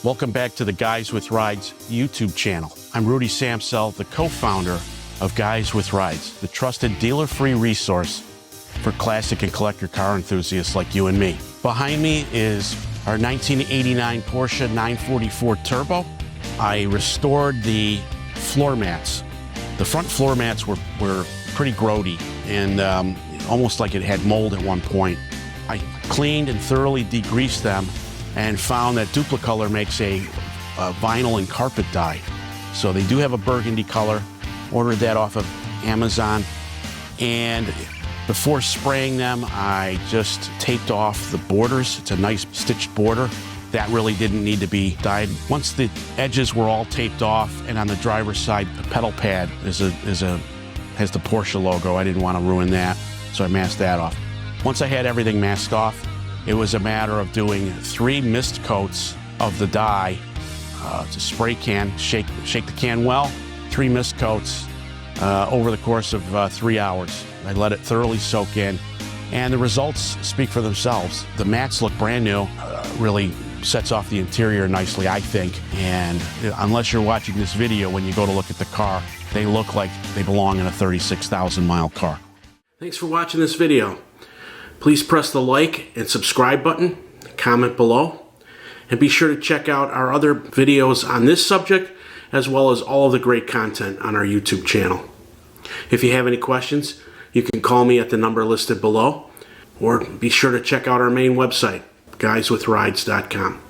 Welcome back to the Guys with Rides YouTube channel. I'm Rudy Samsel, the co-founder of Guys with Rides, the trusted dealer-free resource for classic and collector car enthusiasts like you and me. Behind me is our 1989 Porsche 944 Turbo. I restored the floor mats. The front floor mats were pretty grody and almost like it had mold at one point. I cleaned and thoroughly degreased them and found that Dupli-Color makes a vinyl and carpet dye. So they do have a burgundy color. Ordered that off of Amazon. And before spraying them, I just taped off the borders. It's a nice stitched border. That really didn't need to be dyed. Once the edges were all taped off, and on the driver's side, the pedal pad has the Porsche logo. I didn't want to ruin that, so I masked that off. Once I had everything masked off, it was a matter of doing 3 mist coats of the dye. It's a spray can, shake the can well, 3 mist coats over the course of 3 hours. I let it thoroughly soak in, and the results speak for themselves. The mats look brand new, really sets off the interior nicely, I think. And unless you're watching this video, when you go to look at the car, they look like they belong in a 36,000 mile car. Thanks for watching this video. Please press the like and subscribe button, comment below, and be sure to check out our other videos on this subject, as well as all of the great content on our YouTube channel. If you have any questions, you can call me at the number listed below, or be sure to check out our main website, guyswithrides.com.